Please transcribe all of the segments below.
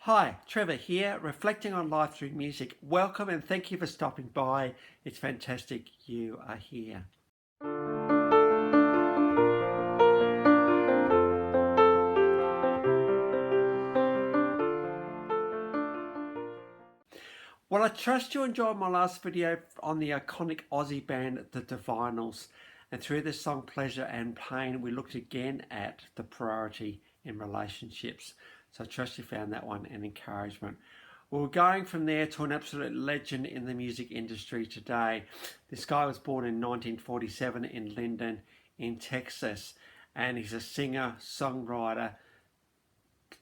Hi, Trevor here, reflecting on life through music. Welcome and thank you for stopping by. It's fantastic you are here. Well, I trust you enjoyed my last video on the iconic Aussie band, the Divinyls. And through the song Pleasure and Pain, we looked again at the priority in relationships. So I trust you found that one an encouragement. Well, we're going from there to an absolute legend in the music industry today. This guy was born in 1947 in Linden, in Texas, and he's a singer, songwriter,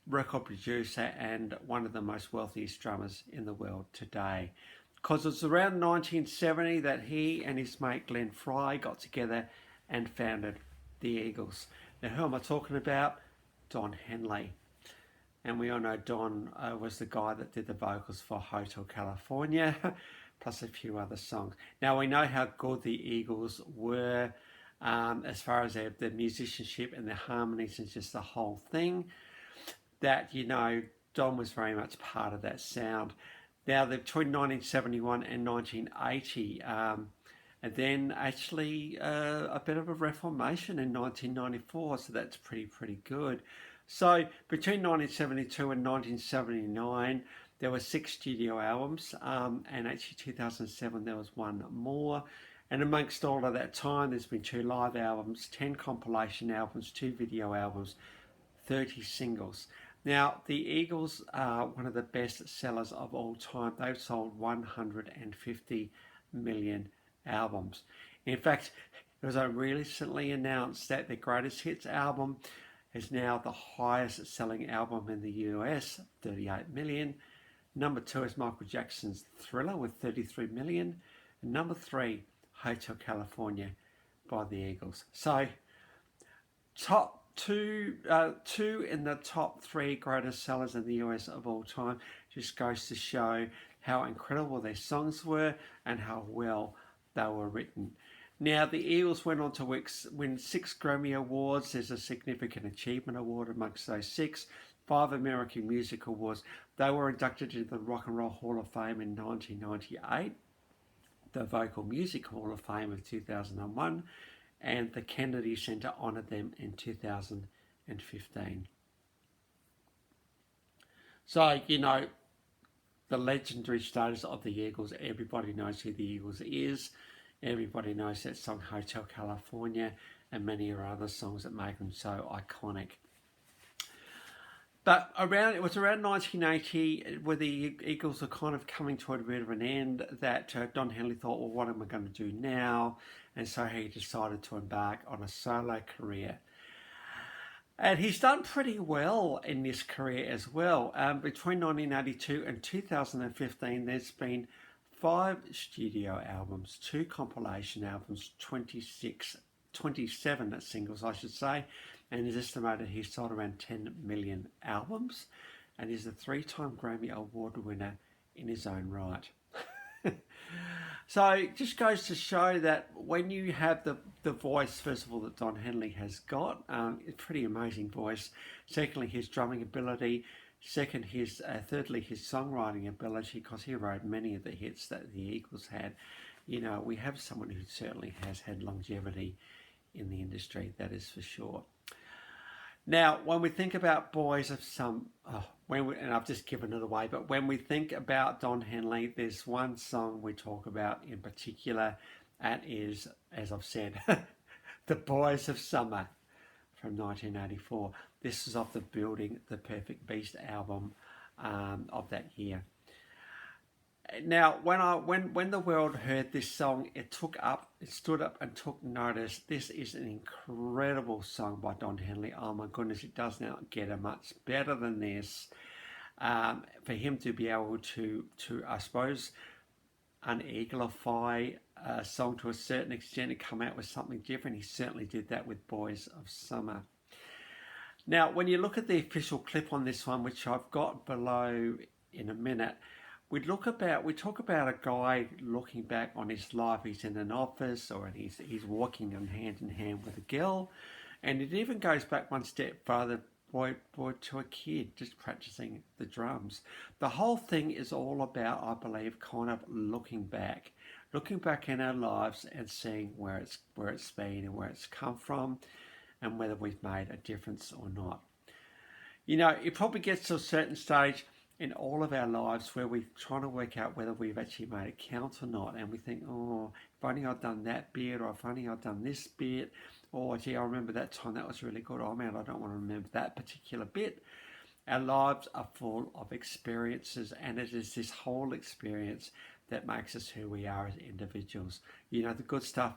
record producer, and one of the most wealthiest drummers in the world today. Because it was around 1970 that he and his mate Glenn Fry got together and founded the Eagles. Now, who am I talking about? Don Henley. And we all know Don was the guy that did the vocals for Hotel California, plus a few other songs. Now, we know how good the Eagles were as far as their musicianship and their harmonies and just the whole thing. That, Don was very much part of that sound. Now, between 1971 and 1980, and then actually a bit of a reformation in 1994, so that's pretty good. So between 1972 and 1979, there were 6 studio albums, and actually 2007 there was one more. And amongst all of that time, there's been 2 live albums, 10 compilation albums, 2 video albums, 30 singles. Now, the Eagles are one of the best sellers of all time. They've sold 150 million albums. In fact, it was recently announced that the Greatest Hits album is now the highest selling album in the US, 38 million. Number 2 is Michael Jackson's Thriller with 33 million. And number 3, Hotel California by the Eagles. So, top two in the top 3 greatest sellers in the US of all time. Just goes to show how incredible their songs were and how well they were written. Now, the Eagles went on to win 6 Grammy Awards. There's a Significant Achievement Award amongst those 6. 5 American Music Awards. They were inducted into the Rock and Roll Hall of Fame in 1998, the Vocal Music Hall of Fame of 2001, and the Kennedy Center honored them in 2015. So, the legendary status of the Eagles, everybody knows who the Eagles is. Everybody knows that song Hotel California and many other songs that make them so iconic. But it was around 1980 where the Eagles were kind of coming to a bit of an end that Don Henley thought, well, what am I going to do now? And so he decided to embark on a solo career. And he's done pretty well in this career as well. Between 1982 and 2015, there's been 5 studio albums, 2 compilation albums, 27 singles, I should say, and it's estimated he sold around 10 million albums, and is a 3-time Grammy Award winner in his own right. So it just goes to show that when you have the voice, first of all, that Don Henley has got, a pretty amazing voice. Secondly, his drumming ability. Thirdly, his songwriting ability, because he wrote many of the hits that the Eagles had. We have someone who certainly has had longevity in the industry, that is for sure. Now, when we think about Boys of Summer, and I've just given it away, but when we think about Don Henley, there's one song we talk about in particular, and is, as I've said, The Boys of Summer from 1984. This is off the Building the Perfect Beast album of that year. Now, when the world heard this song, it stood up and took notice. This is an incredible song by Don Henley. Oh my goodness, it does not get a much better than this. For him to be able to I suppose, uneaglify a song to a certain extent and come out with something different, he certainly did that with Boys of Summer. Now, when you look at the official clip on this one, which I've got below in a minute, we talk about a guy looking back on his life. He's in an office, or he's walking hand in hand with a girl, and it even goes back one step further boy to a kid, just practicing the drums. The whole thing is all about, I believe, kind of looking back in our lives and seeing where it's been and where it's come from, and whether we've made a difference or not. You know, it probably gets to a certain stage in all of our lives where we're trying to work out whether we've actually made it count or not. And we think, oh, if only I'd done that bit, or if only I'd done this bit, or gee, I remember that time, that was really good. Oh man, I don't want to remember that particular bit. Our lives are full of experiences, and it is this whole experience that makes us who we are as individuals. You know, the good stuff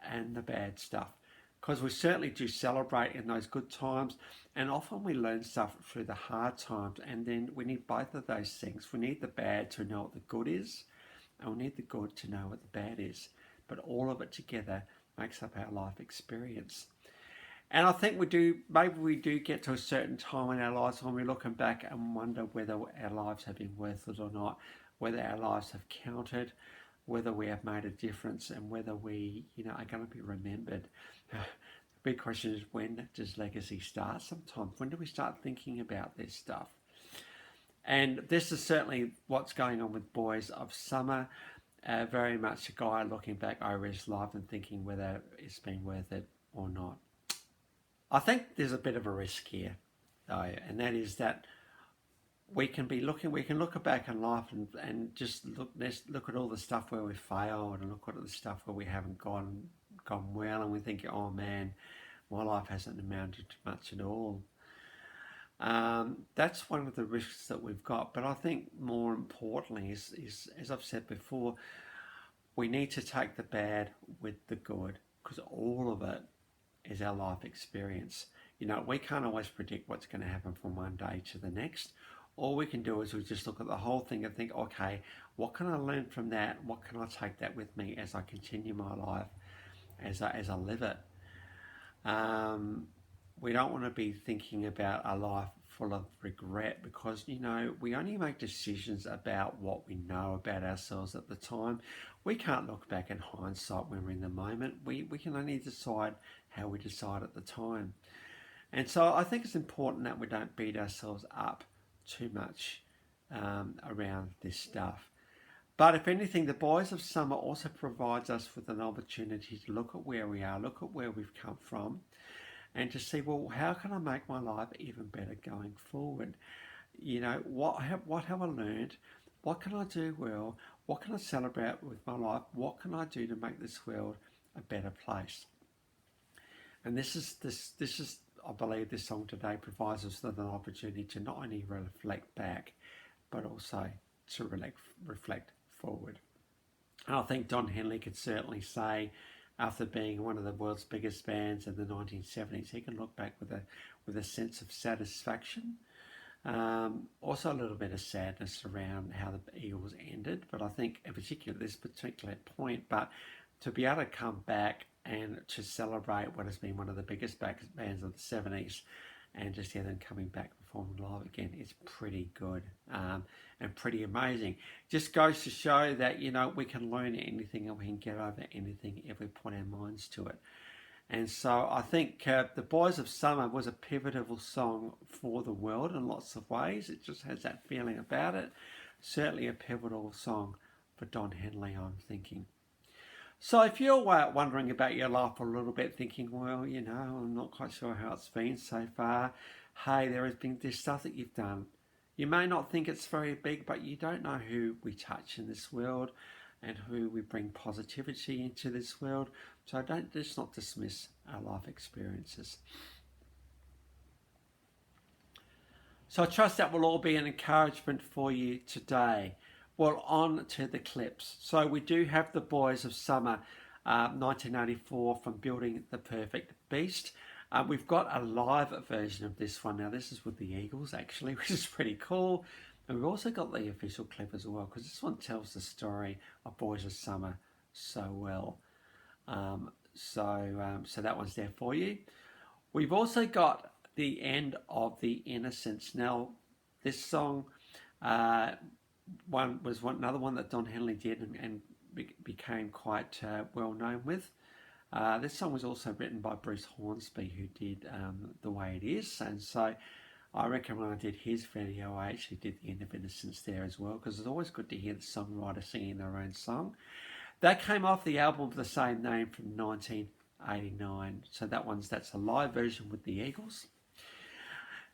and the bad stuff, because we certainly do celebrate in those good times, and often we learn stuff through the hard times, and then we need both of those things. We need the bad to know what the good is, and we need the good to know what the bad is, but all of it together makes up our life experience. And I think maybe we do get to a certain time in our lives when we're looking back and wonder whether our lives have been worth it or not, whether our lives have counted, whether we have made a difference, and whether we, are going to be remembered. The big question is, when does legacy start? Sometimes, when do we start thinking about this stuff? And this is certainly what's going on with Boys of Summer. Very much a guy looking back over his life and thinking whether it's been worth it or not. I think there's a bit of a risk here, though, and that is that we can look back in life and just look at all the stuff where we failed, and look at the stuff where we haven't gone well, and we think, oh man, my life hasn't amounted to much at all. That's one of the risks that we've got. But I think more importantly is, as I've said before, we need to take the bad with the good, because all of it is our life experience. We can't always predict what's going to happen from one day to the next. All we can do is we just look at the whole thing and think, okay, what can I learn from that? What can I take that with me as I continue my life, as I live it? We don't want to be thinking about a life full of regret, because, we only make decisions about what we know about ourselves at the time. We can't look back in hindsight when we're in the moment. We can only decide how we decide at the time. And so I think it's important that we don't beat ourselves up too much around this stuff. But if anything, the Boys of Summer also provides us with an opportunity to look at where we are, look at where we've come from, and to see, well, how can I make my life even better going forward? What have I learned? What can I do well? What can I celebrate with my life? What can I do to make this world a better place? And this is I believe this song today provides us with an opportunity to not only reflect back, but also to reflect forward. And I think Don Henley could certainly say, after being one of the world's biggest bands in the 1970s, he can look back with a sense of satisfaction. Also a little bit of sadness around how the Eagles ended, but I think in particular this particular point, but to be able to come back and to celebrate what has been one of the biggest bands of the 70s, and just hear them coming back performing live again, is pretty good and pretty amazing. Just goes to show that, we can learn anything and we can get over anything if we put our minds to it. And so I think the Boys of Summer was a pivotal song for the world in lots of ways. It just has that feeling about it. Certainly a pivotal song for Don Henley, I'm thinking. So if you're wondering about your life a little bit, thinking, well, I'm not quite sure how it's been so far. Hey, there has been this stuff that you've done. You may not think it's very big, but you don't know who we touch in this world and who we bring positivity into this world. So just not dismiss our life experiences. So I trust that will all be an encouragement for you today. Well, on to the clips. So we do have the Boys of Summer, 1984, from Building the Perfect Beast. We've got a live version of this one. Now, this is with the Eagles, actually, which is pretty cool. And we've also got the official clip as well, because this one tells the story of Boys of Summer so well. So that one's there for you. We've also got the end of the Innocence. Now, this song another one that Don Henley did and became quite well known with. This song was also written by Bruce Hornsby, who did The Way It Is, and so I reckon when I did his video, I actually did the end of Innocence there as well, because it's always good to hear the songwriter singing their own song. That came off the album of the same name from 1989. So that's a live version with the Eagles.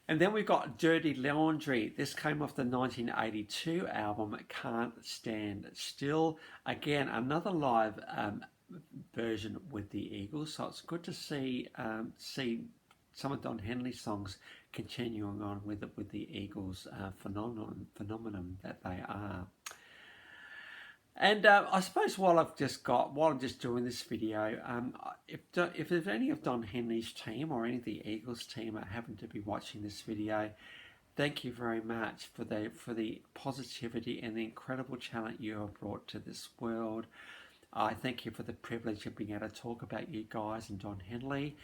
And then we've got Dirty Laundry. This came off the 1982 album Can't Stand Still. Again, another live version with the Eagles. So it's good to see some of Don Henley's songs continuing on with the Eagles phenomenon that they are. And I suppose while I'm just doing this video, if there's any of Don Henley's team or any of the Eagles team that happen to be watching this video, thank you very much for the positivity and the incredible talent you have brought to this world. I thank you for the privilege of being able to talk about you guys and Don Henley.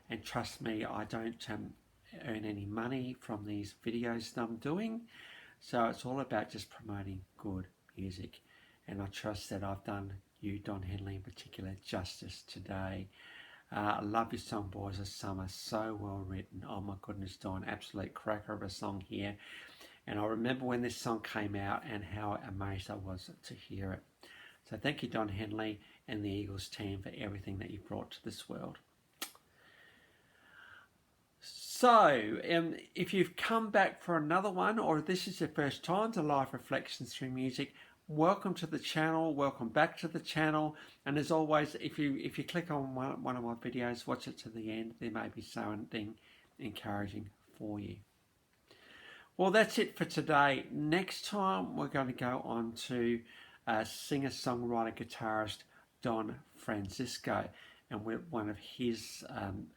And trust me, I don't earn any money from these videos that I'm doing. So it's all about just promoting good music. And I trust that I've done you, Don Henley in particular, justice today. I love your song, Boys of Summer. So well written. Oh my goodness, Don. Absolute cracker of a song here. And I remember when this song came out and how amazed I was to hear it. So thank you, Don Henley and the Eagles team, for everything that you brought to this world. So, if you've come back for another one, or if this is your first time to Life Reflections Through Music, welcome to the channel, welcome back to the channel. And as always, if you click on one of my videos, watch it to the end. There may be something encouraging for you. Well, that's it for today. Next time, we're going to go on to singer-songwriter guitarist Don Francisco, and with one of his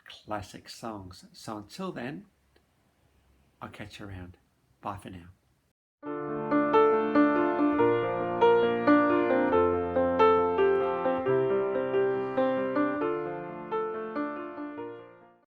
classic songs. So until then, I'll catch you around. Bye for now.